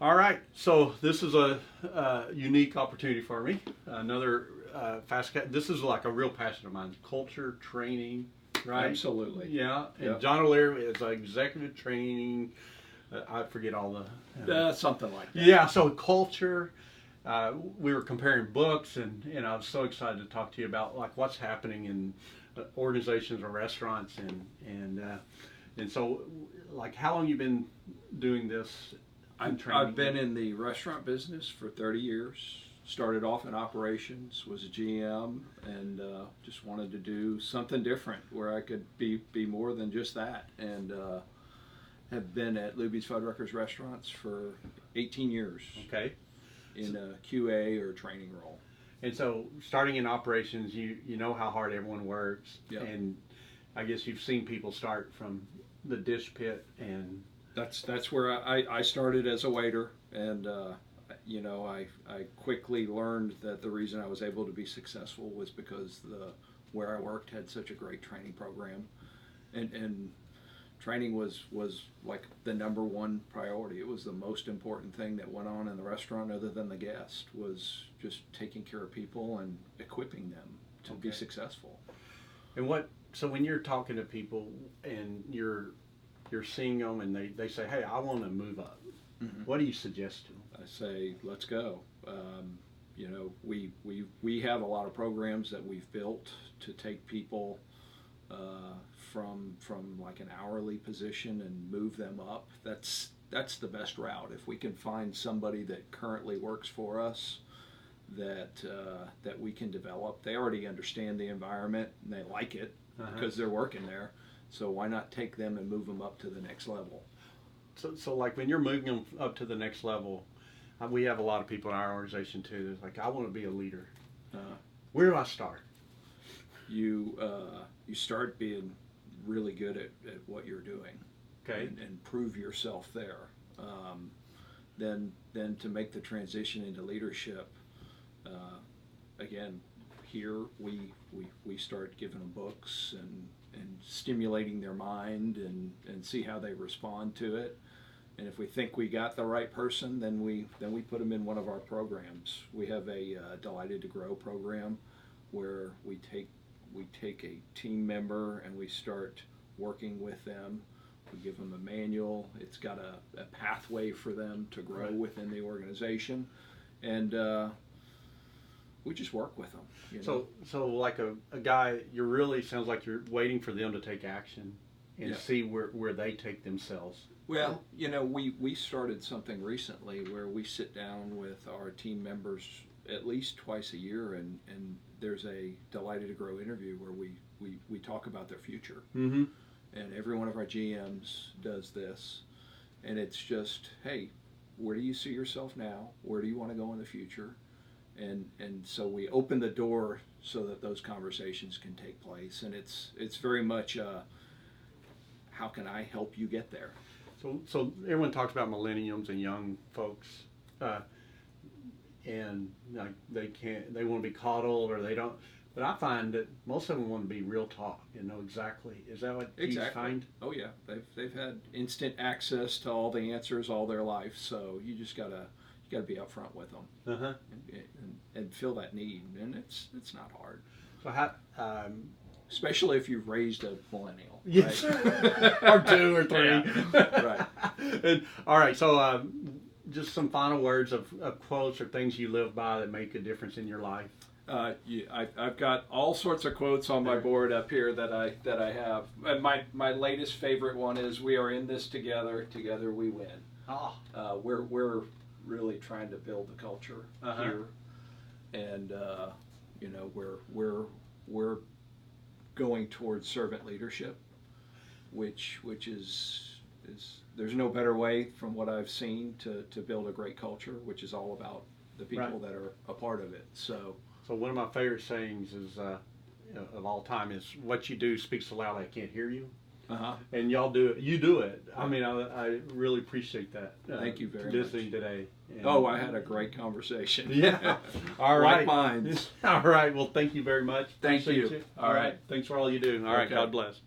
All right, so this is a unique opportunity for me. Another this is like a real passion of mine: culture, training, right? Absolutely. Yeah, and Yep. John O'Leary is executive training. I forget all the. Something like that. Yeah, so culture. We were comparing books, and I was so excited to talk to you about like what's happening in organizations or restaurants, and so like how long you been doing this? I've been in the restaurant business for 30 years. Started off in operations, was a GM, and just wanted to do something different where I could be more than just that. And have been at Luby's Fuddruckers restaurants for 18 years. Okay. In a QA or training role. And so, starting in operations, you know how hard everyone works, Yep. and I guess you've seen people start from the dish pit, and That's where I started as a waiter, and I quickly learned that the reason I was able to be successful was because where I worked had such a great training program, and training was like the number one priority. It was the most important thing that went on in the restaurant, other than the guest, was just taking care of people and equipping them to be successful. And so when you're talking to people and you're seeing them and they say, hey, I want to move up, what do you suggest to them? I say, let's go. We have a lot of programs that we've built to take people from like an hourly position and move them up. That's the best route. If we can find somebody that currently works for us that we can develop, they already understand the environment and they like it because they're working there. So why not take them and move them up to the next level? So like when you're moving them up to the next level, we have a lot of people in our organization too. That's like, I want to be a leader. Where do I start? You start being really good at what you're doing, and prove yourself there. Then to make the transition into leadership, again, here we start giving them books and stimulating their mind and see how they respond to it. And if we think we got the right person, then we put them in one of our programs. We have a Delighted to Grow program where we take a team member and we start working with them. We give them a manual. It's got a pathway for them to grow within the organization, and we just work with them. So like a guy, you really sounds like you're waiting for them to take action and see where they take themselves. Well, we started something recently where we sit down with our team members at least twice a year, and there's a Delighted to Grow interview where we talk about their future. Mm-hmm. And every one of our GMs does this, and it's just, hey, where do you see yourself now? Where do you want to go in the future? And so we open the door so that those conversations can take place, and it's very much how can I help you get there? So everyone talks about millennials and young folks, and like they want to be coddled or they don't. But I find that most of them want to be real talk and know exactly. Is that what you find? Oh yeah, they've had instant access to all the answers all their life. So you just gotta be upfront with them and fill that need, and it's not hard. So how? Especially if you've raised a millennial. Yes, right? or two or three. Yeah. Right. All right. So just some final words of quotes or things you live by that make a difference in your life. I've got all sorts of quotes on my board up here that I have. And my latest favorite one is, "We are in this together. Together we win." We're really trying to build the culture here, and we're going towards servant leadership, which is there's no better way from what I've seen to build a great culture, which is all about the people that are a part of it. So one of my favorite sayings is of all time is, "What you do speaks so loud I can't hear you." And y'all do it. You do it. I mean, I really appreciate that. Thank you very much. Listening today. And, I had a great conversation. Yeah. All right. Like minds. All right. Well, thank you very much. Thank Appreciate you. All right. Thanks for all you do. All right. Okay. God bless.